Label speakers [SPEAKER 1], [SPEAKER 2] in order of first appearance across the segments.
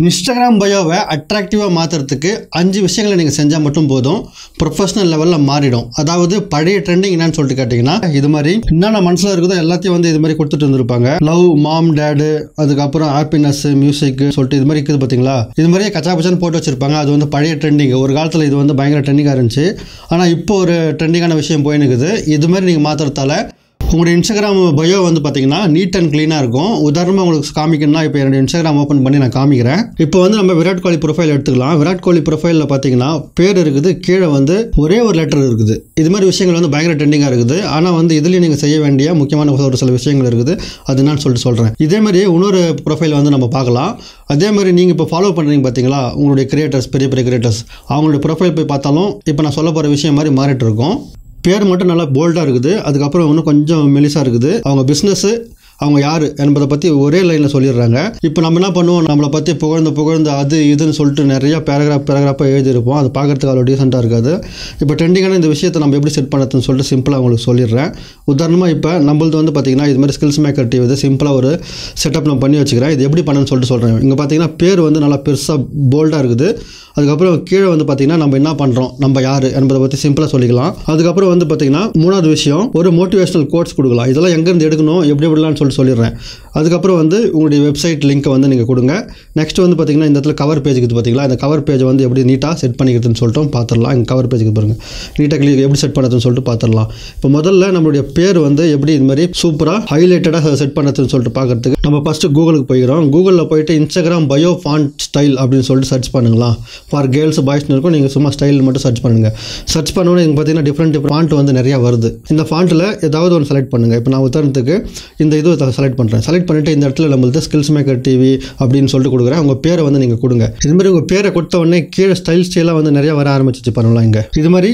[SPEAKER 1] Instagram பயோவை அட்ராக்டிவாக மாற்றுறதுக்கு 5 விஷயங்களை நீங்கள் செஞ்சால் மட்டும் போதும், ப்ரொஃபஷனல் லெவலில் மாறிடும். அதாவது பழைய ட்ரெண்டிங் என்னன்னு சொல்லிட்டு கேட்டிங்கன்னா, இது மாதிரி என்னென்ன மனசில் இருக்குதோ எல்லாத்தையும் வந்து இது மாதிரி கொடுத்துட்டு வந்துருப்பாங்க. லவ், மாம், டேடு, அதுக்கப்புறம் ஹாப்பினஸ், மியூசிக் சொல்லிட்டு இது மாதிரி இருக்குது பார்த்தீங்களா. இது மாதிரியே கச்சாபச்சான்னு போட்டு வச்சிருப்பாங்க. அது வந்து பழைய ட்ரெண்டிங். ஒரு காலத்தில் இது வந்து பயங்கர ட்ரெண்டிங்காக இருந்துச்சு. ஆனால் இப்போ ஒரு ட்ரெண்டிங்கான விஷயம் போயின்னு இருக்குது. இது மாதிரி நீங்கள் மாற்றுறதால உங்களுடைய இன்ஸ்டாகிராம் பயோ வந்து பார்த்தீங்கன்னா நீட் அண்ட் க்ளீனாக இருக்கும். உதாரணமாக உங்களுக்கு காமிக்கணும்னா, இப்போ என்னோட இன்ஸ்டாகிராம் ஓப்பன் பண்ணி நான் காமிக்கிறேன். இப்போ வந்து நம்ம விராட் கோலி ப்ரொஃபைல் எடுத்துக்கலாம். விராட் கோலி ப்ரொஃபைலில் பார்த்தீங்கன்னா பேர் இருக்குது, கீழே வந்து ஒரே ஒரு லெட்டர் இருக்குது. இது மாதிரி விஷயங்கள் வந்து பயங்கர ட்ரெண்டிங்காக இருக்குது. ஆனால் வந்து இதுலேயும் நீங்கள் செய்ய வேண்டிய முக்கியமான ஒரு சில விஷயங்கள் இருக்குது. அது என்னன்னு சொல்லிட்டு சொல்கிறேன். இதே மாதிரி இன்னொரு ப்ரொஃபைல் வந்து நம்ம பார்க்கலாம். அதே மாதிரி நீங்கள் இப்போ ஃபாலோ பண்ணுறீங்க பார்த்தீங்களா, உங்களுடைய கிரியேட்டர்ஸ், பெரிய பெரிய கிரியேட்டர்ஸ், அவங்களுடைய ப்ரொஃபைல் போய் பார்த்தாலும் இப்போ நான் சொல்ல போகிற விஷயம் மாதிரி மாறிட்டு இருக்கும். பேர் மட்டும் நல்லா போல்டாக இருக்குது. அதுக்கப்புறம் இன்னும் கொஞ்சம் மெலிசாக இருக்குது. அவங்க பிஸ்னஸ்ஸு, அவங்க யார் என்பதை பற்றி ஒரே லைனில் சொல்லிடுறாங்க. இப்போ நம்ம என்ன பண்ணுவோம், நம்மளை பற்றி புகழ்ந்து அது இதுன்னு சொல்லிட்டு நிறையா பேராகிராஃபாக எழுதியிருப்போம். அது பார்க்குறதுக்கு அவ்வளோ டீசெண்டாக இருக்காது. இப்போ ட்ரெண்டிங்கான இந்த விஷயத்தை நம்ம எப்படி செட் பண்ணுறதுன்னு சொல்லிட்டு சிம்பிளாக உங்களுக்கு சொல்லிடுறேன். உதாரணமாக இப்போ நம்மளது வந்து பார்த்திங்கன்னா இது மாதிரி ஸ்கில்ஸ் மேக்கர் டிவி வந்து சிம்பிளாக ஒரு செட்டப் நான் பண்ணி வச்சுக்கிறேன். இது எப்படி பண்ணுன்னு சொல்லிட்டு சொல்கிறேன். இங்கே பார்த்தீங்கன்னா பேர் வந்து நல்லா பெருசாக போல்டாக இருக்குது. அதுக்கப்புறம் கீழே வந்து பார்த்திங்கன்னா நம்ம என்ன பண்ணுறோம், நம்ம யார் என்பதை பற்றி சிம்பிளாக சொல்லிக்கலாம். அதுக்கப்புறம் வந்து பார்த்திங்கன்னா 3வது விஷயம், ஒரு மோட்டிவேஷனல் கோட்ஸ் கொடுக்கலாம். இதெல்லாம் எங்கேருந்து எடுக்கணும், எப்படிலாம் சொல்லிடுறேன். அதுக்கப்புறம் வந்து உங்களுடைய வெப்சைட் லிங்க்கை வந்து நீங்கள் கொடுங்க. நெக்ஸ்ட் வந்து பார்த்திங்கன்னா இந்த இடத்துல கவர் பேஜ் இருக்குது பார்த்தீங்களா, இந்த கவர் பேஜை வந்து எப்படி நீட்டாக செட் பண்ணிக்கிறதுன்னு சொல்லிட்டு பார்த்துடலாம். இங்கே கவர் பேஜுக்கு பாருங்கள், நீட்டாக கிளிக் எப்படி செட் பண்ணுறதுன்னு சொல்லிட்டு பார்த்துடலாம். இப்போ முதல்ல நம்மளுடைய பேர் வந்து எப்படி இது மாதிரி சூப்பராக ஹைலைட்டடாக செட் பண்ணுறதுன்னு சொல்லிட்டு பார்க்குறதுக்கு நம்ம ஃபஸ்ட்டு கூகுளுக்கு போய்க்கிறோம். கூகுளில் போய்ட்டு இன்ஸ்டாகிராம் பயோ ஃபாண்ட் ஸ்டைல் அப்படின்னு சொல்லிட்டு சர்ச் பண்ணுங்களா. ஃபார் கேர்ள்ஸ், பாய்ஸ்னு இருக்கும். நீங்கள் சும்மா ஸ்டைல் மட்டும் சர்ச் பண்ணுங்கள். சர்ச் பண்ணோன்னே இங்கே பார்த்தீங்கன்னா டிஃப்ரெண்ட் ஃபாண்ட் வந்து நிறையா வருது. இந்த ஃபாண்ட்டில் ஏதாவது ஒன்று செலக்ட் பண்ணுங்கள். இப்போ நான் உதாரணத்துக்கு இந்த இது செலக்ட் பண்ணுறேன். செலக்ட் பண்ணிவிட்டு இந்த இடத்துல நம்மளுக்கு ஸ்கில்ஸ் மேக்கர் டிவி அப்படின்னு சொல்லிட்டு கொடுக்குறேன். உங்கள் பேரை வந்து நீங்கள் கொடுங்க. இது மாதிரி உங்கள் பேரை கொடுத்த உடனே கீழே ஸ்டைலாக வந்து நிறையா வர ஆரம்பிச்சிச்சு பண்ணலாம். இங்கே இது மாதிரி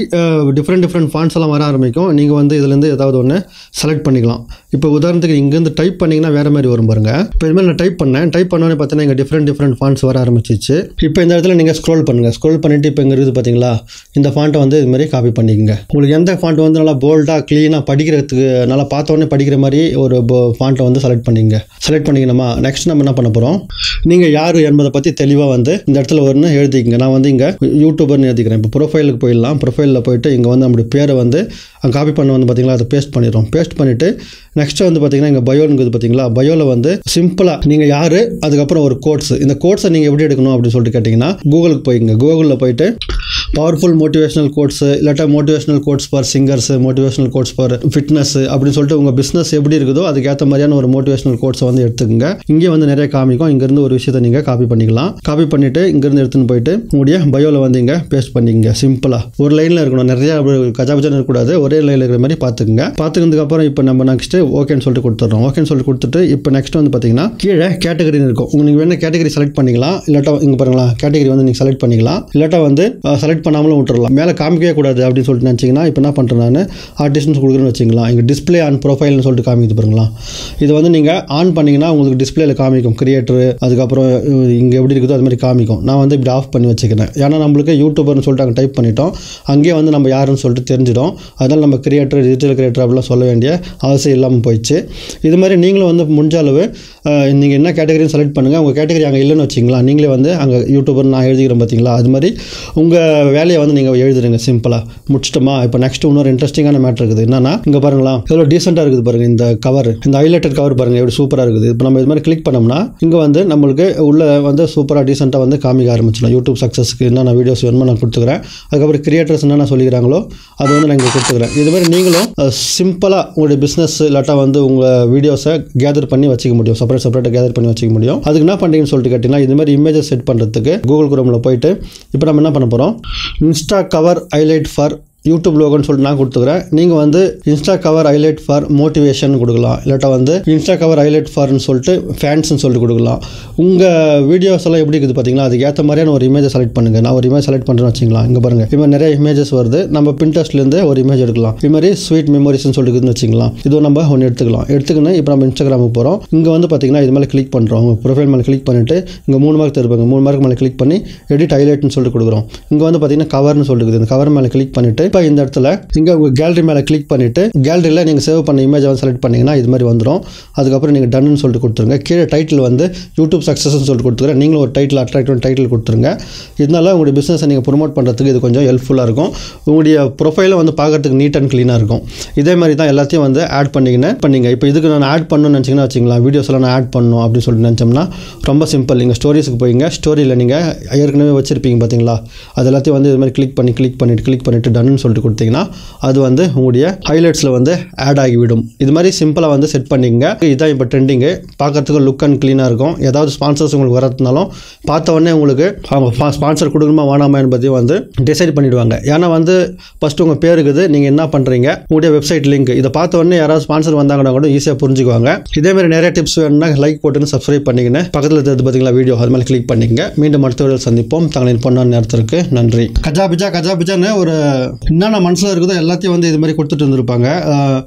[SPEAKER 1] டிஃப்ரெண்ட் ஃபாண்ட்ஸ் எல்லாம் வர ஆரம்பிக்கும். நீங்கள் வந்து இதுலேருந்து ஏதாவது ஒன்று செலக்ட் பண்ணிக்கலாம். இப்போ உதாரணத்துக்கு இங்கேருந்து டைப் பண்ணிங்கன்னா வேறு மாதிரி வரும் பாருங்க. இப்போ இது மாதிரி நான் டைப் பண்ணோன்னே பார்த்தீங்கன்னா இங்கே டிஃப்ரெண்ட் ஃபாண்ட்ஸ் வர ஆரம்பிச்சிச்சு. இப்போ இந்த இடத்துல நீங்கள் ஸ்க்ரோல் பண்ணுங்கள். ஸ்க்ரோல் பண்ணிவிட்டு இப்போ இங்கே இருக்குது பார்த்தீங்களா, இந்த ஃபாண்ட்டை வந்து இது மாதிரி காப்பி பண்ணிக்கோங்க. உங்களுக்கு எந்த ஃபாண்ட் வந்து நல்லா போல்டாக க்ளீனாக படிக்கிறதுக்கு நல்லா பார்த்தோன்னே படிக்கிற மாதிரி ஒரு ஃபாண்ட்டை வந்து செலக்ட் பண்ணிக்கணுமா. நெக்ஸ்ட் நம்ம என்ன பண்ண போகிறோம், நீங்கள் யார் என்பதை பற்றி தெளிவாக வந்து இந்த இடத்துல ஒன்று எழுதிக்கங்க. நான் வந்து இங்கே யூடியூபர்னு எழுதிக்கிறேன். இப்போ ப்ரொஃபைலுக்கு போயிடலாம். ப்ரொஃபைலில் போயிட்டு இங்கே வந்து நம்மளுடைய பேரை வந்து காப்பி பண்ண வந்து பார்த்தீங்களா, அதை பேஸ்ட் பண்ணிடுறோம். பேஸ்ட் பண்ணிவிட்டு நெக்ஸ்ட்டு வந்து பார்த்தீங்கன்னா இங்கே பயோனுங்கிறது பார்த்தீங்களா, பயோவில் வந்து சிம்பிளாக நீங்கள் யார், அதுக்கப்புறம் ஒரு கோட்ஸ். இந்த கோட்ஸை நீங்கள் எப்படி எடுக்கணும் அப்படின்னு சொல்லிட்டு கேட்டிங்கன்னா கூகுளுக்கு போய்ங்க. கூகுளில் போயிட்டு பவர்ஃபுல் மோட்டிவேஷனல் கோட்ஸ், இல்லாட்டா motivational quotes for singers, motivational quotes for fitness அப்படின்னு சொல்லிட்டு உங்கள் பிஸ்னஸ் எப்படி இருக்குதோ அதுக்கேற்ற மாதிரியான ஒரு மோட்டிவேஷனல் கோட்ஸை வந்து எடுத்துக்கோங்க. இங்கே வந்து நிறைய காமிக்கும். இங்கேருந்து ஒரு விஷயத்தை நீங்கள் காப்பி பண்ணிக்கலாம். காப்பி பண்ணிவிட்டு இங்கேருந்து எடுத்துன்னு போயிட்டு உங்களுடைய பயோவில் வந்து இங்கே பேஸ்ட் பண்ணிக்கங்க. சிம்பிளாக ஒரு லைனில் இருக்கணும், நிறையா கஜாபஜான்னு இருக்கக்கூடாது. ஒரே லைனில் இருக்கிற மாதிரி பார்த்துக்குங்க. பார்த்துக்கிறதுக்கப்புறம் இப்போ நம்ம நெக்ஸ்ட்டு ஓகேன்னு சொல்லிட்டு கொடுத்துட்றோம். ஓகேன்னு சொல்லிட்டு கொடுத்துட்டு இப்போ நெக்ஸ்ட் வந்து பார்த்தீங்கன்னா கீழே கேட்டகரின்னு இருக்கும். நீங்கள் வேணும் கேட்டகரி செலக்ட் பண்ணிக்கலாம். இல்லாட்டா இங்கே பாருங்களா, கேட்டகரி வந்து நீங்கள் செலக்ட் பண்ணிக்கலாம். இல்லாட்டா வந்து செலக்ட் பண்ணாமலும் விட்டுறலாம். மேலே காமிக்கவே கூடாது அப்படின்னு சொல்லிட்டு நினச்சிங்கன்னா இப்போ என்ன பண்ணுறேன், நான் ஆர்டிஸ்ட்னு கொடுக்குறேன்னு வச்சிங்களா. இங்கே டிஸ்பிளே ஆன் ப்ரொஃபைல்னு சொல்லிட்டு காமிக்குது பாருங்களா. இது வந்து நீங்கள் ஆன் பண்ணிங்கன்னா உங்களுக்கு டிஸ்பிளேல காமிக்கும் கிரியேட்டர், அதுக்கப்புறம் இங்கே எப்படி இருக்குதோ அது மாதிரி காமிக்கும். நான் வந்து இப்படி ஆஃப் பண்ணி வச்சுக்கிறேன். ஏன்னா நம்மளுக்கு யூடியூபர்னு சொல்லிட்டு அங்கே டைப் பண்ணிட்டோம். அங்கேயே வந்து நம்ம யாருன்னு சொல்லிட்டு தெரிஞ்சிடும். அதனால் நம்ம கிரியேட்டர், டிஜிட்டல் கிரியேட்டர் அப்படிலாம் சொல்ல வேண்டிய அவசியம் இல்லாமல் போயிடுச்சு. இது மாதிரி நீங்களும் வந்து முடிஞ்ச அளவு நீங்கள் என்ன கேட்டகரின்னு செலக்ட் பண்ணுங்கள். உங்கள் கேட்டகரி அங்கே இல்லைன்னு வச்சிங்களா, நீங்களே வந்து அங்கே யூடியூபர் நான் எழுதிக்கிறேன் பார்த்தீங்களா, அது மாதிரி உங்கள் வேலையை வந்து நீங்கள் எழுதுறீங்க. சிம்பிளாக முடிச்சிட்டோமா. இப்போ நெக்ஸ்ட் இன்னொரு இன்ட்ரெஸ்டிங்கான மேட்டர் இருக்குது. என்னன்னா இங்கே பாருங்களா, எவ்வளோ டீசெண்டாக இருக்குது பாருங்கள். இந்த கவர், இந்த ஹைலைட்டட் கவர் பாருங்கள் எப்படி சூப்பராக இருக்குது. இப்போ நம்ம இது மாதிரி கிளிக் பண்ணோம்னா இங்கே வந்து நம்மளுக்கு உள்ள வந்து சூப்பராக டீசெண்டாக வந்து காமிக்க ஆரம்பிச்சிடலாம். யூடியூப் சக்ஸஸ்க்கு என்னென்ன வீடியோஸ் வேணுமோ நான் கொடுத்துக்கிறேன். அதுக்கப்புறம் கிரியேட்டர்ஸ் என்னென்ன சொல்லிக்கிறாங்களோ அது வந்து நான் இங்கே கொடுத்துக்கிறேன். இது மாதிரி நீங்களும் சிம்பிளாக உங்களுடைய பிஸ்னஸ் இல்லாட்டா வந்து உங்கள் வீடியோஸை கேதர் பண்ணி வச்சுக்க முடியும். செப்பரேட்டாக கேதர் பண்ணி வச்சுக்க முடியும். அதுக்கு என்ன பண்ணுறீங்கன்னு சொல்லிட்டு கேட்டிங்கன்னா இது மாதிரி இமேஜஸ் செட் பண்ணுறதுக்கு கூகுள் குரோமில் போயிட்டு இப்போ நம்ம என்ன பண்ண போகிறோம், insta cover highlight for YouTube லோகோன்னு சொல்லிட்டு நான் கொடுத்துக்கிறேன். நீங்கள் வந்து insta cover highlight for motivation கொடுக்கலாம். இல்லாட்டா வந்து இன்ஸ்டா கவர் ஹைலைட் ஃபார்னு சொல்லிட்டு ஃபேன்ஸ்னு சொல்லிட்டு கொடுக்கலாம். உங்கள் வீடியோஸ் எல்லாம் எப்படி இருக்குது பார்த்தீங்களா, அதுக்கு ஏற்ற மாதிரியான ஒரு இமேஜை செலக்ட் பண்ணுங்கள். நான் ஒரு இமேஜ் செலக்ட் பண்ணுறேன்னு வச்சிங்களா. இங்கே பாருங்கள், இது மாதிரி நிறைய இமேஜஸ் வருது. நம்ம பின்ட்ரெஸ்ட்லேருந்து ஒரு இமேஜ் எடுக்கலாம். இது மாதிரி ஸ்வீட் மெமரிஸ்னு சொல்லிட்டுன்னு வச்சிக்கலாம். இது நம்ம ஒன்று எடுத்துக்கணும். இப்போ நம்ம இன்ஸ்டாகிராமுக்கு போகிறோம். இங்கே வந்து பார்த்தீங்கன்னா இது மேலே கிளிக் பண்ணுறோம். உங்கள் ப்ரொஃபைல் மேலே கிளிக் பண்ணிவிட்டு இங்கே 3 மார்க் தருப்பாங்க. 3 மார்க் மேலே கிளிக் பண்ணி எடிட் ஹைலைட்னு சொல்லிட்டு கொடுக்குறோம். இங்கே வந்து பார்த்தீங்கன்னா கவர்னு சொல்லிட்டு இந்த கவர் மேலே கிளிக் பண்ணிவிட்டு இப்போ இந்த இடத்துல இங்கே உங்கள் கேலரி மேலே கிளிக் பண்ணிவிட்டு கேலரியில் நீங்கள் சேவ் பண்ண இமேஜை வந்து செலக்ட் பண்ணிங்கன்னா இது மாதிரி வந்துடும். அதுக்கப்புறம் நீங்கள் டன்னு சொல்லிட்டு கொடுத்துருங்க. கீழே டைட்டில் வந்து யூடியூப் சக்ஸஸ்ன்னு சொல்லிட்டு கொடுத்துருங்க. நீங்களும் ஒரு டைட்டில் அட்ராக்டிவ் டைட்டில் கொடுத்துருங்க. இதனால உங்களுடைய பிஸ்னஸை நீங்கள் ப்ரொமோட் பண்ணுறதுக்கு இது கொஞ்சம் ஹெல்ப்ஃபுல்லாக இருக்கும். உங்களுடைய ப்ரொஃபைலும் வந்து பார்க்குறதுக்கு நீட் அண்ட் க்ளீனாக இருக்கும். இதே மாதிரி தான் எல்லாத்தையும் வந்து ஆட் பண்ணிங்க. இப்போ இதுக்கு நான் ஆட் பண்ணணும்னு நினச்சிங்கன்னா வச்சுக்கலாம், வீடியோஸ் எல்லாம் நான் ஆட் பண்ணணும் அப்படின்னு சொல்லிட்டு நினச்சோம்னா ரொம்ப சிம்பிள். நீங்கள் ஸ்டோரிஸுக்கு போய்ங்க. ஸ்டோரியில் நீங்கள் ஏற்கனவே வச்சுருப்பீங்க பார்த்தீங்களா, அது எல்லாத்தையும் வந்து இது மாதிரி கிளிக் பண்ணிவிட்டு டன்னு சொல்லிட்டு கொடுத்தீங்கன்னா அது வந்து உங்களுடைய ஹைலைட்ஸில் வந்து ஆட் ஆகிவிடும். இது மாதிரி சிம்பிளாக வந்து செட் பண்ணிங்க. இதுதான் இப்போ ட்ரெண்டிங்கு. பார்க்கறதுக்கு லுக் அண்ட் க்ளீனாக இருக்கும். ஏதாவது ஸ்பான்சர்ஸ் உங்களுக்கு வரதுனாலும் பார்த்த உடனே உங்களுக்கு அவங்க ஸ்பான்சர் கொடுக்கணுமா வேணாமா என்பதையும் வந்து டிசைட் பண்ணிவிடுவாங்க. ஏன்னா வந்து ஃபஸ்ட்டு உங்கள் பேர் இருக்குது, நீங்கள் என்ன பண்ணுறீங்க, உங்களுடைய வெப்சைட் லிங்க், இதை பார்த்த உடனே யாராவது ஸ்பான்சர் வந்தாங்கன்னா கூட ஈஸியாக புரிஞ்சுக்குவாங்க. இதேமாதிரி நிறைய டிப்ஸ் வேணும்னா லைக் போட்டுன்னு சப்ஸ்கிரைப் பண்ணிக்கின்னு பக்கத்தில் இருக்கிறது பார்த்தீங்களா வீடியோ, அது மாதிரி கிளிக் பண்ணிக்கங்க. மீண்டும் அடுத்த வீடியோவில் சந்திப்போம். தங்களின் பொண்ணான நேரத்திற்கு நன்றி. கஜா பிஜான்னு ஒரு என்னென்ன மனசில் இருக்குதோ எல்லாத்தையும் வந்து இது மாதிரி கொடுத்துட்டு இருந்திருப்பாங்க.